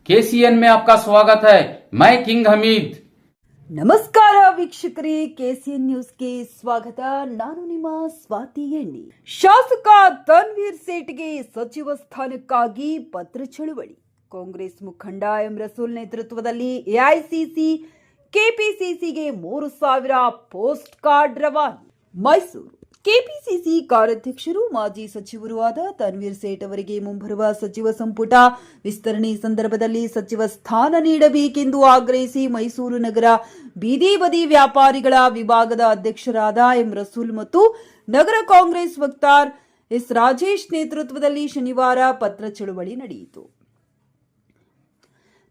KCN में आपका स्वागत है। मैं किंग हमीद। ನಮಸ್ಕಾರ ವೀಕ್ಷಕರೇ, ಕೆಸಿಎನ್ ನ್ಯೂಸ್ಗೆ ಸ್ವಾಗತ. ನಾನು ನಿಮ್ಮ ಸ್ವಾತಿ ಎಣ್ಣಿ. ಶಾಸಕ ತನ್ವೀರ್ ಸೇಠ್ಗೆ ಸಚಿವ ಸ್ಥಾನಕ್ಕಾಗಿ ಪತ್ರ ಚಳುವಳಿ. ಕಾಂಗ್ರೆಸ್ ಮುಖಂಡ ಎಂ ರಸೂಲ್ ನೇತೃತ್ವದಲ್ಲಿ ಎಐಸಿಸಿ ಕೆಪಿಸಿಸಿಗೆ 3,000 ಪೋಸ್ಟ್ ಕಾರ್ಡ್ ರವಾನೆ. ಮೈಸೂರು ಕೆಪಿಸಿಸಿ ಕಾರ್ಯಾಧ್ಯಕ್ಷರು ಮಾಜಿ ಸಚಿವರೂ ಆದ ತನ್ವೀರ್ ಸೇಠ್ ಅವರಿಗೆ ಮುಂಬರುವ ಸಚಿವ ಸಂಪುಟ ವಿಸ್ತರಣೆ ಸಂದರ್ಭದಲ್ಲಿ ಸಚಿವ ಸ್ಥಾನ ನೀಡಬೇಕೆಂದು ಆಗ್ರಹಿಸಿ ಮೈಸೂರು ನಗರ ಬೀದಿ ಬದಿ ವ್ಯಾಪಾರಿಗಳ ವಿಭಾಗದ ಅಧ್ಯಕ್ಷರಾದ ಎಂ ರಸೂಲ್ ಮತ್ತು ನಗರ ಕಾಂಗ್ರೆಸ್ ವಕ್ತಾರ ಎಸ್ ರಾಜೇಶ್ ನೇತೃತ್ವದಲ್ಲಿ ಶನಿವಾರ ಪತ್ರ ಚಳುವಳಿ ನಡೆಯಿತು.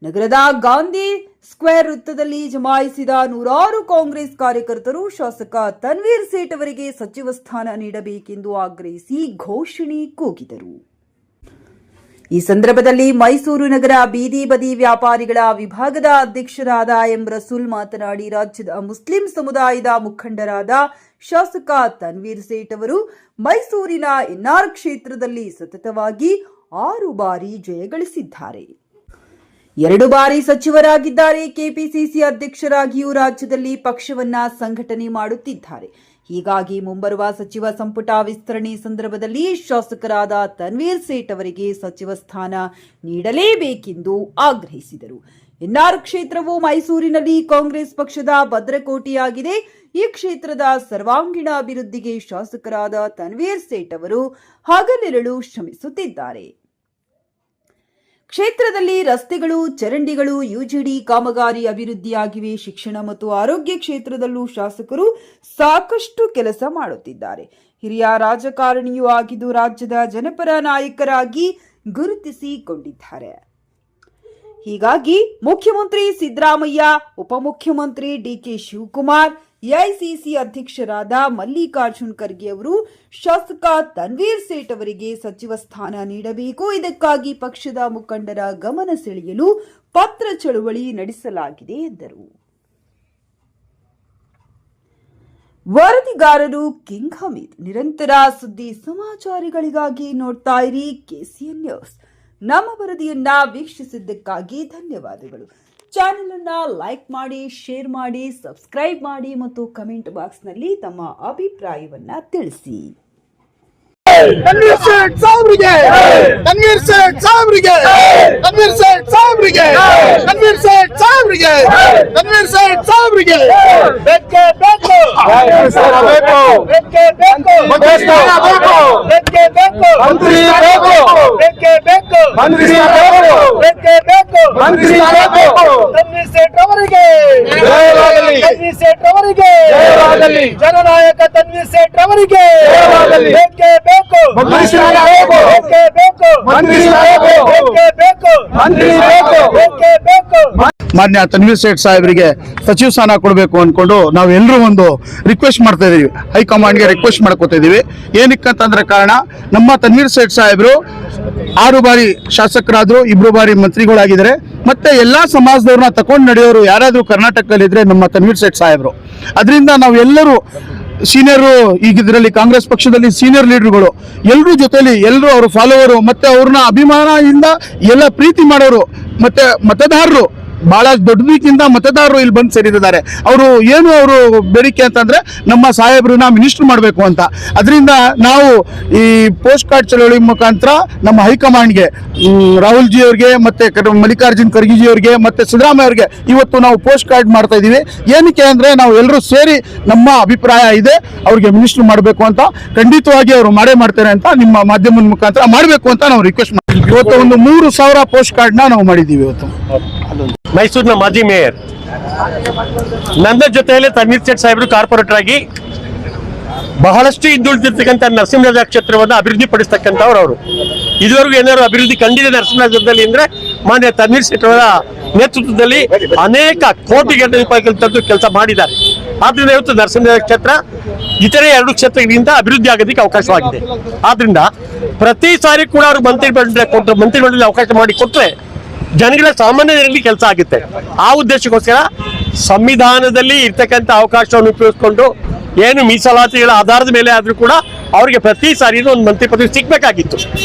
ನಗರದ ಗಾಂಧಿ ಸ್ಕ್ವೇರ್ ವೃತ್ತದಲ್ಲಿ ಜಮಾಯಿಸಿದ ನೂರಾರು ಕಾಂಗ್ರೆಸ್ ಕಾರ್ಯಕರ್ತರು ಶಾಸಕ ತನ್ವೀರ್ ಸೇಠ್ ಅವರಿಗೆ ಸಚಿವ ಸ್ಥಾನ ನೀಡಬೇಕೆಂದು ಆಗ್ರಹಿಸಿ ಘೋಷಣೆ ಕೂಗಿದರು. ಈ ಸಂದರ್ಭದಲ್ಲಿ ಮೈಸೂರು ನಗರ ಬೀದಿ ಬದಿ ವ್ಯಾಪಾರಿಗಳ ವಿಭಾಗದ ಅಧ್ಯಕ್ಷರಾದ ಎಂ ರಸೂಲ್ ಮಾತನಾಡಿ, ರಾಜ್ಯದ ಮುಸ್ಲಿಂ ಸಮುದಾಯದ ಮುಖಂಡರಾದ ಶಾಸಕ ತನ್ವೀರ್ ಸೇಠ್ ಅವರು ಮೈಸೂರಿನ ಎನ್ಆರ್ ಕ್ಷೇತ್ರದಲ್ಲಿ ಸತತವಾಗಿ 6 ಬಾರಿ ಜಯಗಳಿಸಿದ್ದಾರೆ. 2 ಬಾರಿ ಸಚಿವರಾಗಿದ್ದಾರೆ. ಕೆಪಿಸಿಸಿ ಅಧ್ಯಕ್ಷರಾಗಿಯೂ ರಾಜ್ಯದಲ್ಲಿ ಪಕ್ಷವನ್ನ ಸಂಘಟನೆ ಮಾಡುತ್ತಿದ್ದಾರೆ. ಹೀಗಾಗಿ ಮುಂಬರುವ ಸಚಿವ ಸಂಪುಟ ವಿಸ್ತರಣೆ ಸಂದರ್ಭದಲ್ಲಿ ಶಾಸಕರಾದ ತನ್ವೀರ್ ಸೇಠ್ ಅವರಿಗೆ ಸಚಿವ ಸ್ಥಾನ ನೀಡಲೇಬೇಕೆಂದು ಆಗ್ರಹಿಸಿದರು. ಎನ್ಆರ್ ಕ್ಷೇತ್ರವು ಮೈಸೂರಿನಲ್ಲಿ ಕಾಂಗ್ರೆಸ್ ಪಕ್ಷದ ಭದ್ರಕೋಟೆಯಾಗಿದೆ. ಈ ಕ್ಷೇತ್ರದ ಸರ್ವಾಂಗೀಣ ಅಭಿವೃದ್ಧಿಗೆ ಶಾಸಕರಾದ ತನ್ವೀರ್ ಸೇಠ್ ಅವರು ಹಗಲಿರುಳು ಶ್ರಮಿಸುತ್ತಿದ್ದಾರೆ. ಕ್ಷೇತ್ರದಲ್ಲಿ ರಸ್ತೆಗಳು, ಚರಂಡಿಗಳು, ಯುಜಿಡಿ ಕಾಮಗಾರಿ ಅಭಿವೃದ್ಧಿಯಾಗಿವೆ. ಶಿಕ್ಷಣ ಮತ್ತು ಆರೋಗ್ಯ ಕ್ಷೇತ್ರದಲ್ಲೂ ಶಾಸಕರು ಸಾಕಷ್ಟು ಕೆಲಸ ಮಾಡುತ್ತಿದ್ದಾರೆ. ಹಿರಿಯ ರಾಜಕಾರಣಿಯೂ ಆಗಿದ್ದು ರಾಜ್ಯದ ಜನಪರ ನಾಯಕರಾಗಿ ಗುರುತಿಸಿಕೊಂಡಿದ್ದಾರೆ. ಹೀಗಾಗಿ ಮುಖ್ಯಮಂತ್ರಿ ಸಿದ್ದರಾಮಯ್ಯ, ಉಪಮುಖ್ಯಮಂತ್ರಿ ಡಿಕೆ ಶಿವಕುಮಾರ್, ಎಐಸಿಸಿ ಅಧ್ಯಕ್ಷರಾದ ಮಲ್ಲಿಕಾರ್ಜುನ್ ಖರ್ಗೆ ಅವರು ಶಾಸಕ ತನ್ವೀರ್ ಸೇಠ್ ಅವರಿಗೆ ಸಚಿವ ಸ್ಥಾನ ನೀಡಬೇಕು. ಇದಕ್ಕಾಗಿ ಪಕ್ಷದ ಮುಖಂಡರ ಗಮನ ಸೆಳೆಯಲು ಪತ್ರ ಚಳುವಳಿ ನಡೆಸಲಾಗಿದೆ ಎಂದರು. ವರದಿಗಾರರು ಕಿಂಗ್ ಹಮೀದ್. ನಿರಂತರ ಸುದ್ದಿ ಸಮಾಚಾರಗಳಿಗಾಗಿ ನೋಡ್ತಾ ಇರಿ ಕೆಸಿಎನ್ ನ್ಯೂಸ್. ನಮ್ಮ ವರದಿಯನ್ನ ವೀಕ್ಷಿಸಿದ್ದಕ್ಕಾಗಿ ಧನ್ಯವಾದಗಳು. ಚಾನೆಲ್ ಅನ್ನ ಲೈಕ್ ಮಾಡಿ, ಶೇರ್ ಮಾಡಿ, ಸಬ್ಸ್ಕ್ರೈಬ್ ಮಾಡಿ ಮತ್ತು ಕಮೆಂಟ್ ಬಾಕ್ಸ್ ನಲ್ಲಿ ತಮ್ಮ ಅಭಿಪ್ರಾಯವನ್ನ ತಿಳಿಸಿ. ತನ್ವೀರ್ ಸೇಠ್ ಸಾಹೇಬ್ರಿಗೆ, ತನ್ವೀರ್ ಸೇಠ್ ಸಾಹೇಬ್ರಿಗೆ, ತನ್ವೀರ್ ಸೇಠ್ ಸಾಹೇಬ್ರಿಗೆ, ತನ್ವೀರ್ ಸೇಠ್ ಸಾಹೇಬ್ರಿಗೆ, ತನ್ವೀರ್ ಸೇಠ್ ಸಾಹೇಬ್ರಿಗೆ ಬೇಕೇ ಬೇಕು, ಬೇಕು, ಬೇಕೇ ಬೇಕು, ಬೇಕು, ಬೇಕೇ ಬೇಕು, ಮಂತ್ರಿ ಬೇಕು, ಬೇಕೇ ಬೇಕು, ಮಂತ್ರಿ ಬೇಕು, ಬೇಕೇ ಬೇಕು, ಮಂತ್ರಿ ಬೇಕು. ತನ್ವೀರ್ ಸೇಠ್ ಅವರಿಗೆ ಜಯವಾಗಲಿ, ತನ್ವೀರ್ ಸೇಠ್ ಅವರಿಗೆ ಜಯವಾಗಲಿ, ಜನನಾಯಕ ತನ್ವೀರ್ ಸೇಠ್ ಅವರಿಗೆ ಜಯವಾಗಲಿ. ಬೇಕೇ ಬೇಕು, ಮಾನ್ಯ ತನ್ವೀರ್ ಸೇಠ್ ಸಾಹೇಬರಿಗೆ ಸಚಿವ ಸ್ಥಾನ ಕೊಡಬೇಕು ಅನ್ಕೊಂಡು ನಾವೆಲ್ಲರೂ ಒಂದು ರಿಕ್ವೆಸ್ಟ್ ಮಾಡ್ತಾ ಇದೀವಿ. ಹೈಕಮಾಂಡ್ಗೆ ರಿಕ್ವೆಸ್ಟ್ ಮಾಡ್ಕೋತಾ ಇದೀವಿ. ಏನಕ್ಕಂತಂದ್ರೆ ಕಾರಣ, ನಮ್ಮ ತನ್ವೀರ್ ಸೇಠ್ ಸಾಹೇಬರು 6 ಬಾರಿ ಶಾಸಕರಾದ್ರು, 2 ಬಾರಿ ಮಂತ್ರಿಗಳಾಗಿದ್ದಾರೆ. ಮತ್ತೆ ಎಲ್ಲಾ ಸಮಾಜದವ್ರನ್ನ ತಕೊಂಡು ನಡೆಯೋರು ಯಾರಾದ್ರೂ ಕರ್ನಾಟಕದಲ್ಲಿ ಇದ್ರೆ ನಮ್ಮ ತನ್ವೀರ್ ಸೇಠ್ ಸಾಹೇಬರು. ಅದರಿಂದ ನಾವೆಲ್ಲರೂ ಸೀನಿಯರು, ಈಗ ಇದರಲ್ಲಿ ಕಾಂಗ್ರೆಸ್ ಪಕ್ಷದಲ್ಲಿ ಸೀನಿಯರ್ ಲೀಡರ್ಗಳು ಎಲ್ಲರೂ ಜೊತೆಲಿ ಎಲ್ಲರೂ ಅವ್ರ ಫಾಲೋವರು ಮತ್ತೆ ಅವ್ರನ್ನ ಅಭಿಮಾನದಿಂದ ಎಲ್ಲ ಪ್ರೀತಿ ಮಾಡೋರು ಮತ್ತೆ ಮತದಾರರು ಬಹಳ ದೊಡ್ಡದಕ್ಕಿಂತ ಮತದಾರರು ಇಲ್ಲಿ ಬಂದು ಸೇರಿದ್ದಾರೆ. ಅವರು ಬೇಡಿಕೆ ಅಂತಂದ್ರೆ ನಮ್ಮ ಸಾಹೇಬ್ರನ್ನ ಮಿನಿಸ್ಟರ್ ಮಾಡಬೇಕು ಅಂತ. ಅದರಿಂದ ನಾವು ಈ ಪೋಸ್ಟ್ ಕಾರ್ಡ್ ಚಳವಳಿ ಮುಖಾಂತರ ನಮ್ಮ ಹೈಕಮಾಂಡ್ಗೆ ರಾಹುಲ್ ಜಿ ಅವ್ರಿಗೆ ಮತ್ತೆ ಮಲ್ಲಿಕಾರ್ಜುನ್ ಖರ್ಗೆ ಜಿ ಅವ್ರಿಗೆ ಮತ್ತೆ ಸಿದ್ದರಾಮಯ್ಯ ಅವ್ರಿಗೆ ಇವತ್ತು ನಾವು ಪೋಸ್ಟ್ ಕಾರ್ಡ್ ಮಾಡ್ತಾ ಇದೀವಿ. ಏನಕ್ಕೆ ಅಂದ್ರೆ ನಾವು ಎಲ್ಲರೂ ಸೇರಿ ನಮ್ಮ ಅಭಿಪ್ರಾಯ ಇದೆ ಅವ್ರಿಗೆ ಮಿನಿಸ್ಟರ್ ಮಾಡಬೇಕು ಅಂತ. ಖಂಡಿತವಾಗಿ ಅವರು ಮಾಡೇ ಮಾಡ್ತಾರೆ ಅಂತ ನಿಮ್ಮ ಮಾಧ್ಯಮದ ಮುಖಾಂತರ ಮಾಡಬೇಕು ಅಂತ ನಾವು ರಿಕ್ವೆಸ್ಟ್ ಮಾಡ್ತೀವಿ. ಇವತ್ತು ಒಂದು 3,000 ಪೋಸ್ಟ್ ಕಾರ್ಡ್ ನಾವು ಮಾಡಿದ್ದೀವಿ. ಇವತ್ತು ಮೈಸೂರಿನ ಮಾಜಿ ಮೇಯರ್ ನನ್ನ ಜೊತೆಯಲ್ಲಿ ತನ್ವೀರ್ ಸೇಠ್ ಸಾಹೇಬರು ಕಾರ್ಪೊರೇಟರ್ ಆಗಿ ಬಹಳಷ್ಟು ಹಿಂದುಳಿದಿರ್ತಕ್ಕಂಥ ನರಸಿಂಹರಾಜ ಕ್ಷೇತ್ರವನ್ನು ಅಭಿವೃದ್ಧಿ ಪಡಿಸ್ತಕ್ಕಂಥವ್ರು ಅವರು. ಇದುವರೆಗೂ ಏನಾದ್ರು ಅಭಿವೃದ್ಧಿ ಕಂಡಿದೆ ನರಸಿಂಹರಾಜದಲ್ಲಿ ಅಂದ್ರೆ ಮಾನ್ಯ ತನ್ವೀರ್ ಸೇಠ್ ಅವರ ನೇತೃತ್ವದಲ್ಲಿ ಅನೇಕ ಕೋಟಿಗಟ್ಟಲೆ ರೂಪಾಯಿ ಕೆಲಸ ಮಾಡಿದ್ದಾರೆ. ಆದ್ರಿಂದ ಇವತ್ತು ನರಸಿಂಹರಾಜ ಕ್ಷೇತ್ರ ಇತರೆ 2 ಕ್ಷೇತ್ರಗಳಿಂದ ಅಭಿವೃದ್ಧಿ ಆಗೋದಕ್ಕೆ ಅವಕಾಶವಾಗಿದೆ. ಆದ್ರಿಂದ ಪ್ರತಿ ಸಾರಿ ಕೂಡ ಅವರು ಮಂತ್ರಿಮಂಡಲದಲ್ಲಿ ಅವಕಾಶ ಮಾಡಿ ಕೊಟ್ಟರೆ ಜನಗಳ ಸಾಮಾನ್ಯ ಜನರಿಗೆ ಕೆಲಸ ಆಗುತ್ತೆ. ಆ ಉದ್ದೇಶಕ್ಕೋಸ್ಕರ ಸಂವಿಧಾನದಲ್ಲಿ ಇರ್ತಕ್ಕಂಥ ಅವಕಾಶವನ್ನು ಉಪಯೋಗಿಸಿಕೊಂಡು ಏನು ಮೀಸಲಾತಿಗಳ ಆಧಾರದ ಮೇಲೆ ಆದರೂ ಕೂಡ ಅವರಿಗೆ ಪ್ರತಿ ಸಾರಿ ಒಂದು ಮಂತ್ರಿ ಪದವಿ ಸಿಗಬೇಕಾಗಿತ್ತು.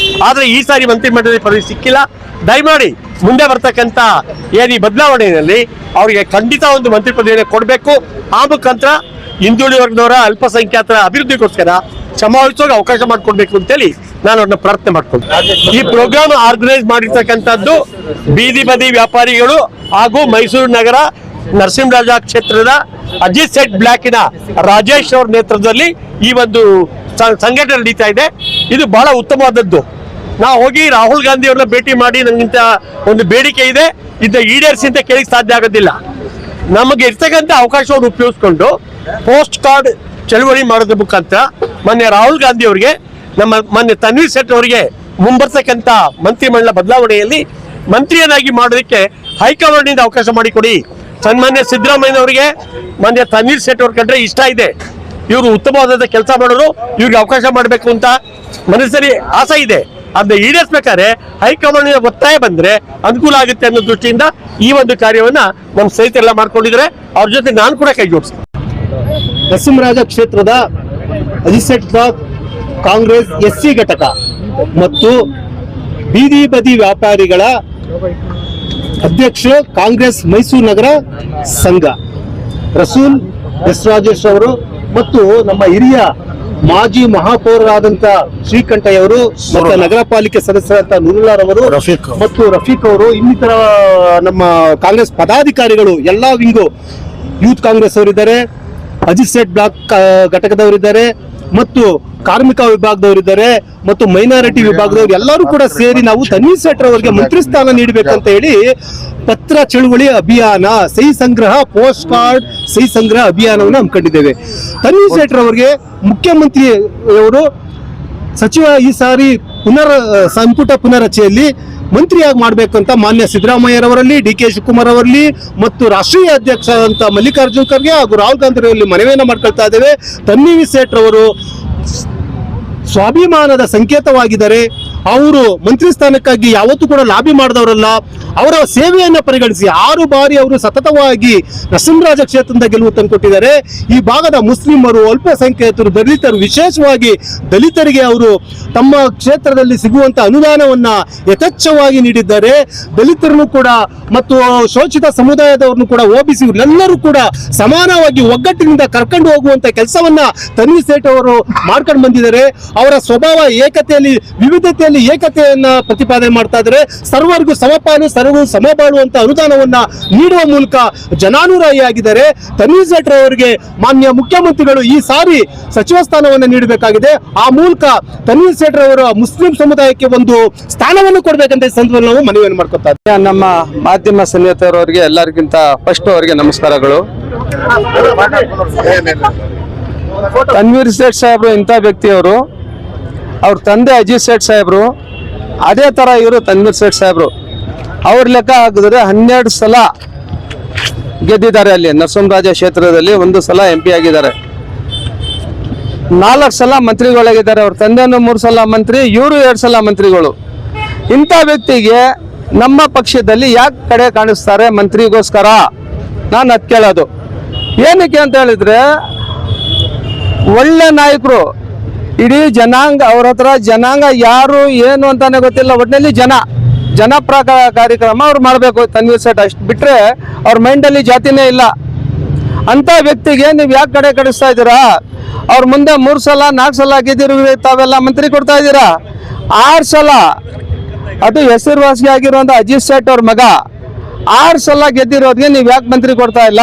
ಆದರೆ ಈ ಸಾರಿ ಮಂತ್ರಿಮಂಡಲದ ಪದವಿ ಸಿಕ್ಕಿಲ್ಲ. ದಯಮಾಡಿ ಮುಂದೆ ಬರ್ತಕ್ಕಂಥ ಏನು ಈ ಬದಲಾವಣೆಯಲ್ಲಿ ಅವರಿಗೆ ಖಂಡಿತ ಒಂದು ಮಂತ್ರಿ ಪದವಿಯನ್ನು ಕೊಡಬೇಕು. ಆ ಮುಖಾಂತರ ಹಿಂದುಳಿದ ವರ್ಗದವರ ಅಲ್ಪಸಂಖ್ಯಾತರ ಅಭಿವೃದ್ಧಿಗೋಸ್ಕರ ಶ್ರಮವಹಿಸುವಾಗ ಅವಕಾಶ ಮಾಡಿಕೊಡ್ಬೇಕು ಅಂತೇಳಿ ನಾನು ಅವ್ರನ್ನ ಪ್ರಾರ್ಥನೆ ಮಾಡ್ಕೊಂಡು ಈ ಪ್ರೋಗ್ರಾಮ್ ಆರ್ಗನೈಸ್ ಮಾಡಿರ್ತಕ್ಕಂಥದ್ದು ಬೀದಿ ಬದಿ ವ್ಯಾಪಾರಿಗಳು ಹಾಗೂ ಮೈಸೂರು ನಗರ ನರಸಿಂಹರಾಜ ಕ್ಷೇತ್ರದ ಅಜಿತ್ ಸೆಟ್ ಬ್ಲಾಕಿನ ರಾಜೇಶ್ ಅವ್ರ ನೇತೃತ್ವದಲ್ಲಿ ಈ ಒಂದು ಸಂಘಟನೆ ನಡೀತಾ ಇದೆ. ಇದು ಬಹಳ ಉತ್ತಮವಾದದ್ದು. ನಾವು ಹೋಗಿ ರಾಹುಲ್ ಗಾಂಧಿ ಅವ್ರನ್ನ ಭೇಟಿ ಮಾಡಿ ನನಗಿಂತ ಒಂದು ಬೇಡಿಕೆ ಇದೆ, ಇದ್ದ ಈಡೇರಿಸಿ ಅಂತ ಕೇಳಿಕ್ ಸಾಧ್ಯ ಆಗೋದಿಲ್ಲ. ನಮಗೆ ಇರ್ತಕ್ಕಂಥ ಅವಕಾಶವನ್ನು ಉಪಯೋಗಿಸ್ಕೊಂಡು ಪೋಸ್ಟ್ ಕಾರ್ಡ್ ಚಳವಳಿ ಮಾಡೋದ್ರ ಮುಖಾಂತರ ಮೊನ್ನೆ ರಾಹುಲ್ ಗಾಂಧಿ ಅವರಿಗೆ ಮೊನ್ನೆ ತನ್ವೀರ್ ಸೇಠ್ ಅವರಿಗೆ ಮುಂಬರ್ತಕ್ಕಂಥ ಮಂತ್ರಿಮಂಡಲ ಬದಲಾವಣೆಯಲ್ಲಿ ಮಂತ್ರಿಯನ್ನಾಗಿ ಮಾಡೋದಕ್ಕೆ ಹೈಕಮಾಂಡ್ ನಿಂದ ಅವಕಾಶ ಮಾಡಿಕೊಡಿ. ಸನ್ಮಾನ್ಯ ಸಿದ್ದರಾಮಯ್ಯ ಅವರಿಗೆ ಮೊನ್ನೆ ತನ್ವೀರ್ ಸೇಠ್ ಅವ್ರ ಕಂಡ್ರೆ ಇಷ್ಟ ಇದೆ, ಇವರು ಉತ್ತಮವಾದ ಕೆಲಸ ಮಾಡೋರು, ಇವ್ರಿಗೆ ಅವಕಾಶ ಮಾಡಬೇಕು ಅಂತ ಮನಸ್ಸಲ್ಲಿ ಆಸೆ ಇದೆ. ಅದನ್ನ ಈಡೇರಿಸಬೇಕಾದ್ರೆ ಹೈಕಮಾಂಡ್ ಒತ್ತಾಯ ಬಂದ್ರೆ ಅನುಕೂಲ ಆಗುತ್ತೆ ಅನ್ನೋ ದೃಷ್ಟಿಯಿಂದ ಈ ಒಂದು ಕಾರ್ಯವನ್ನ ನಮ್ಮ ಸ್ನೇಹಿತರೆಲ್ಲ ಮಾಡ್ಕೊಂಡಿದ್ರೆ ಅವ್ರ ಜೊತೆ ನಾನು ಕೂಡ ಕೈ ಜೋಡಿಸ್ತೀನಿ. ನರಸಿಂಹರಾಜ ಕ್ಷೇತ್ರದ ಅಜಿಸೆಟ್ ಬ್ಲಾಕ್ ಕಾಂಗ್ರೆಸ್ SC ಘಟಕ ಮತ್ತು ಬೀದಿ ಬದಿ ವ್ಯಾಪಾರಿಗಳ ಅಧ್ಯಕ್ಷ ಕಾಂಗ್ರೆಸ್ ಮೈಸೂರು ನಗರ ಸಂಘ ರಸೂಲ್ ಎಸ್ ರಾಜೇಶ್ ಅವರು ಮತ್ತು ನಮ್ಮ ಹಿರಿಯ ಮಾಜಿ ಮಹಾಪೌರರಾದಂತ ಶ್ರೀಕಂಠಯ್ಯವರು ಮತ್ತು ನಗರ ಪಾಲಿಕೆ ಸದಸ್ಯರಾದಂತ ನೂರುಲ್ಲಾರವರು ಮತ್ತು ರಫೀಕ್ ಅವರು ಇನ್ನಿತರ ನಮ್ಮ ಕಾಂಗ್ರೆಸ್ ಪದಾಧಿಕಾರಿಗಳು ಎಲ್ಲಾ ವಿಂಗು ಯೂತ್ ಕಾಂಗ್ರೆಸ್ ಅವರಿದ್ದಾರೆ, ಅಜಿತ್ ಸೇಠ್ ಬ್ಲಾಕ್ ಘಟಕದವರಿದ್ದಾರೆ ಮತ್ತು ಕಾರ್ಮಿಕ ವಿಭಾಗದವರಿದ್ದಾರೆ ಮತ್ತು ಮೈನಾರಿಟಿ ವಿಭಾಗದವರು ಎಲ್ಲರೂ ಕೂಡ ಸೇರಿ ನಾವು ತನ್ವೀರ್ ಸೇಠ್ ಅವರಿಗೆ ಮಂತ್ರಿ ಸ್ಥಾನ ನೀಡಬೇಕಂತ ಹೇಳಿ ಪತ್ರ ಚಳುವಳಿ ಅಭಿಯಾನ ಸಹಿ ಸಂಗ್ರಹ ಪೋಸ್ಟ್ ಕಾರ್ಡ್ ಸಹಿ ಸಂಗ್ರಹ ಅಭಿಯಾನವನ್ನು ಹಮ್ಮಿಕೊಂಡಿದ್ದೇವೆ. ತನ್ವೀರ್ ಸೇಠ್ ಅವರಿಗೆ ಮುಖ್ಯಮಂತ್ರಿಯವರು ಸಚಿವ ಈ ಸಾರಿ ಸಂಪುಟ ಪುನರಚನೆಯಲ್ಲಿ ಮಂತ್ರಿಯಾಗಿ ಮಾಡಬೇಕಂತ ಮಾನ್ಯ ಸಿದ್ದರಾಮಯ್ಯರವರಲ್ಲಿ, DK ಶಿವಕುಮಾರ್ ಅವರಲ್ಲಿ ಮತ್ತು ರಾಷ್ಟ್ರೀಯ ಅಧ್ಯಕ್ಷ ಅಂತ ಮಲ್ಲಿಕಾರ್ಜುನ್ ಖರ್ಗೆ ಹಾಗೂ ರಾಹುಲ್ ಗಾಂಧಿ ಅವರಲ್ಲಿ ಮನವಿಯನ್ನು ಮಾಡ್ಕೊಳ್ತಾ ಇದ್ದೇವೆ. ತನ್ವೀರ್ ಸೇಠ್ ಅವರು ಸ್ವಾಭಿಮಾನದ ಸಂಕೇತವಾಗಿದ್ದಾರೆ. ಅವರು ಮಂತ್ರಿ ಸ್ಥಾನಕ್ಕಾಗಿ ಯಾವತ್ತೂ ಕೂಡ ಲಾಬಿ ಮಾಡಿದವರಲ್ಲ. ಅವರ ಸೇವೆಯನ್ನ ಪರಿಗಣಿಸಿ 6 ಬಾರಿ ಅವರು ಸತತವಾಗಿ ನರಸಿಂಹರಾಜ ಕ್ಷೇತ್ರದಿಂದ ಗೆಲುವು ತಂದುಕೊಟ್ಟಿದ್ದಾರೆ. ಈ ಭಾಗದ ಮುಸ್ಲಿಮರು, ಅಲ್ಪಸಂಖ್ಯಾತರು, ದಲಿತರು, ವಿಶೇಷವಾಗಿ ದಲಿತರಿಗೆ ಅವರು ತಮ್ಮ ಕ್ಷೇತ್ರದಲ್ಲಿ ಸಿಗುವಂತ ಅನುದಾನವನ್ನ ಯಥೇಚ್ಛವಾಗಿ ನೀಡಿದ್ದಾರೆ. ದಲಿತರನ್ನು ಕೂಡ ಮತ್ತು ಶೋಷಿತ ಸಮುದಾಯದವರನ್ನು ಕೂಡ OBC ಎಲ್ಲರೂ ಕೂಡ ಸಮಾನವಾಗಿ ಒಗ್ಗಟ್ಟಿನಿಂದ ಕರ್ಕೊಂಡು ಹೋಗುವಂತ ಕೆಲಸವನ್ನ ತನ್ವೀರ್ ಸೇಠ್ ಅವರು ಮಾಡ್ಕೊಂಡು ಬಂದಿದ್ದಾರೆ. ಅವರ ಸ್ವಭಾವ ಏಕತೆಯಲ್ಲಿ ವಿವಿಧತೆಯಲ್ಲಿ ಏಕತೆಯನ್ನ ಪ್ರತಿಪಾದನೆ ಮಾಡ್ತಾ ಇದ್ದಾರೆ. ಸರ್ವರಿಗೂ ಸಮಪಾಲು, ಸರ್ವರಿಗೂ ಸಮಬಾಳುವಂತ ಅನುದಾನವನ್ನ ನೀಡುವ ಮೂಲಕ ಜನಾನುರಾಯಿ ಆಗಿದ್ದಾರೆ. ತನ್ವೀರ್ ಸೇಠ್ ಅವರಿಗೆ ಮಾನ್ಯ ಮುಖ್ಯಮಂತ್ರಿಗಳು ಈ ಸಾರಿ ಸಚಿವ ಸ್ಥಾನವನ್ನು ನೀಡಬೇಕಾಗಿದೆ. ಆ ಮೂಲಕ ತನ್ವೀರ್ ಸೇಠ್ ಅವರು ಮುಸ್ಲಿಂ ಸಮುದಾಯಕ್ಕೆ ಒಂದು ಸ್ಥಾನವನ್ನು ಕೊಡಬೇಕಂತ ಈ ಸಂದರ್ಭದಲ್ಲಿ ನಾವು ಮನವಿಯನ್ನು ಮಾಡ್ಕೊತಾ ಇದ್ದೀವಿ. ನಮ್ಮ ಮಾಧ್ಯಮ ಸ್ನೇಹಿತರವರಿಗೆ ಎಲ್ಲರಿಗಿಂತ ಫಸ್ಟ್ ಅವರಿಗೆ ನಮಸ್ಕಾರಗಳು. ತನ್ವೀರ್ ಸೇಠ್ ಸಾಹೇಬರು ಇಂಥ ವ್ಯಕ್ತಿಯವರು, ಅವ್ರ ತಂದೆ ಅಜಿತ್ ಸೇಠ್ ಸಾಹೇಬರು, ಅದೇ ತರ ಇವರು ತನ್ವೀರ್ ಸೇಠ್ ಸಾಹೇಬರು. ಅವ್ರ ಲೆಕ್ಕ ಹಾಕಿದ್ರೆ 12 ಸಲ ಗೆದ್ದಿದ್ದಾರೆ. ಅಲ್ಲಿ ನರಸಿಂಹರಾಜ ಕ್ಷೇತ್ರದಲ್ಲಿ 1 ಸಲ MP ಆಗಿದ್ದಾರೆ. 4 ಸಲ ಮಂತ್ರಿಗಳಾಗಿದ್ದಾರೆ. ಅವ್ರ ತಂದೆನೂ 3 ಸಲ ಮಂತ್ರಿ, ಇವರು 2 ಸಲ ಮಂತ್ರಿಗಳು. ಇಂಥ ವ್ಯಕ್ತಿಗೆ ನಮ್ಮ ಪಕ್ಷದಲ್ಲಿ ಯಾಕೆ ಕಡೆ ಕಾಣಿಸ್ತಾರೆ ಮಂತ್ರಿಗೋಸ್ಕರ? ನಾನು ಅದ್ ಕೇಳೋದು ಏನಕ್ಕೆ ಅಂತ ಹೇಳಿದ್ರೆ, ಒಳ್ಳೆ ನಾಯಕರು, ಇಡೀ ಜನಾಂಗ, ಅವ್ರ ಹತ್ರ ಜನಾಂಗ ಯಾರು ಏನು ಅಂತಾನೆ ಗೊತ್ತಿಲ್ಲ. ಒಟ್ಟಿನಲ್ಲಿ ಜನಪ್ರ ಕಾರ್ಯಕ್ರಮ ಅವ್ರು ಮಾಡಬೇಕು. ತನ್ವೀರ್ ಸೇಠ್ ಅಷ್ಟು ಬಿಟ್ರೆ ಅವ್ರ ಮೈಂಡಲ್ಲಿ ಜಾತಿನೇ ಇಲ್ಲ. ಅಂತ ವ್ಯಕ್ತಿಗೆ ನೀವು ಯಾಕೆ ಕಡೆ ಕಳಿಸ್ತಾ ಇದ್ದೀರಾ? ಅವ್ರ ಮುಂದೆ 3 ಸಲ 4 ಸಲ ಗೆದ್ದಿರು, ತಾವೆಲ್ಲ ಮಂತ್ರಿ ಕೊಡ್ತಾ ಇದ್ದೀರಾ. 6 ಸಲ, ಅದು ಹೆಸರುವಾಸಿ ಆಗಿರುವಂತ ಅಜಿತ್ ಸೇಠ್ ಅವ್ರ ಮಗ 6 ಸಲ ಗೆದ್ದಿರೋದ್ಗೆ ನೀವು ಯಾಕೆ ಮಂತ್ರಿ ಕೊಡ್ತಾ ಇಲ್ಲ?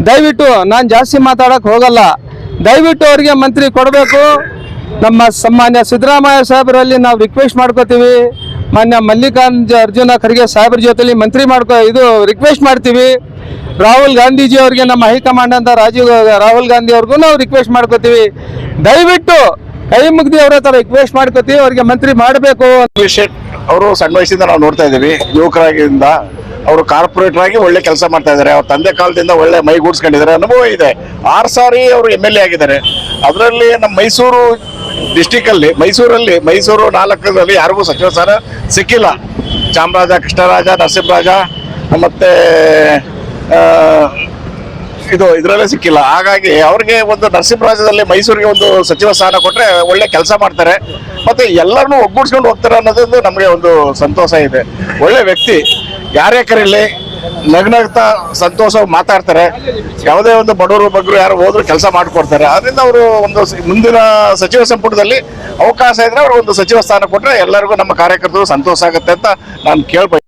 ದಯವಿಟ್ಟು, ನಾನು ಜಾಸ್ತಿ ಮಾತಾಡಕ್ ಹೋಗಲ್ಲ, ದಯವಿಟ್ಟು ಅವ್ರಿಗೆ ಮಂತ್ರಿ ಕೊಡಬೇಕು. ನಮ್ಮ ಸನ್ಮಾನ್ಯ ಸಿದ್ದರಾಮಯ್ಯ ಸಾಹೇಬರಲ್ಲಿ ನಾವು ರಿಕ್ವೆಸ್ಟ್ ಮಾಡ್ಕೋತೀವಿ. ಮಾನ್ಯ ಮಲ್ಲಿಕಾರ್ಜುನ ಖರ್ಗೆ ಸಾಹೇಬ್ರ ಜೊತೆಲಿ ಮಂತ್ರಿ ರಿಕ್ವೆಸ್ಟ್ ಮಾಡ್ತೀವಿ. ರಾಹುಲ್ ಗಾಂಧೀಜಿ ಅವ್ರಿಗೆ, ನಮ್ಮ ಹೈಕಮಾಂಡ್ ಅಂತ ರಾಹುಲ್ ಗಾಂಧಿ ಅವ್ರಿಗೂ ನಾವು ರಿಕ್ವೆಸ್ಟ್ ಮಾಡ್ಕೋತೀವಿ. ದಯವಿಟ್ಟು ಕೈ ಮುಗ್ದಿ ಅವ್ರ ಹತ್ರ ರಿಕ್ವೆಸ್ಟ್ ಮಾಡ್ಕೋತೀವಿ, ಅವ್ರಿಗೆ ಮಂತ್ರಿ ಮಾಡಬೇಕು. ಅವರು ಸಣ್ಣ ವಯಸ್ಸಿಂದ ನಾವು ನೋಡ್ತಾ ಇದ್ದೀವಿ. ಯುವಕರಾಗಿಂದ ಅವರು ಕಾರ್ಪೊರೇಟರ್ ಆಗಿ ಒಳ್ಳೆ ಕೆಲಸ ಮಾಡ್ತಾ ಇದ್ದಾರೆ. ಅವ್ರ ತಂದೆ ಕಾಲದಿಂದ ಒಳ್ಳೆ ಮೈಗೂಡಿಸ್ಕೊಂಡಿದ್ದಾರೆ, ಅನುಭವ ಇದೆ. 6 ಸಾರಿ ಅವರು MLA ಆಗಿದ್ದಾರೆ. ಅದರಲ್ಲಿ ನಮ್ಮ ಮೈಸೂರು ಡಿಸ್ಟಿಕ್ ಅಲ್ಲಿ, ಮೈಸೂರು 4ರಲ್ಲಿ ಯಾರಿಗೂ ಸಚಿವ ಸ್ಥಾನ ಸಿಕ್ಕಿಲ್ಲ. ಚಾಮರಾಜ, ಕೃಷ್ಣರಾಜ, ನರಸಿಂಹರಾಜ ಮತ್ತೆ ಇದರಲ್ಲೇ ಸಿಕ್ಕಿಲ್ಲ. ಹಾಗಾಗಿ ಅವ್ರಿಗೆ ಒಂದು ನರಸಿಂಹರಾಜದಲ್ಲಿ ಮೈಸೂರಿಗೆ ಒಂದು ಸಚಿವ ಸ್ಥಾನ ಕೊಟ್ರೆ ಒಳ್ಳೆ ಕೆಲಸ ಮಾಡ್ತಾರೆ, ಮತ್ತೆ ಎಲ್ಲರನ್ನೂ ಒಗ್ಗೂಡಿಸ್ಕೊಂಡು ಹೋಗ್ತಾರೆ ಅನ್ನೋದೊಂದು ನಮಗೆ ಒಂದು ಸಂತೋಷ ಇದೆ. ಒಳ್ಳೆ ವ್ಯಕ್ತಿ, ಯಾರೇ ಕರೀಲಿ ನಗ್ನಗ್ತಾ ಸಂತೋಷ ಮಾತಾಡ್ತಾರೆ. ಯಾವುದೇ ಒಂದು ಬಡವರು ಬಗ್ಗರು ಯಾರು ಹೋದ್ರು ಕೆಲಸ ಮಾಡಿಕೊಡ್ತಾರೆ. ಅದರಿಂದ ಅವರು ಒಂದು ಮುಂದಿನ ಸಚಿವ ಸಂಪುಟದಲ್ಲಿ ಅವಕಾಶ ಇದ್ರೆ ಅವರು ಒಂದು ಸಚಿವ ಸ್ಥಾನ ಕೊಟ್ರೆ ಎಲ್ಲರಿಗೂ ನಮ್ಮ ಕಾರ್ಯಕರ್ತರು ಸಂತೋಷ ಆಗುತ್ತೆ ಅಂತ ನಾನು ಕೇಳ್ಬೋದು.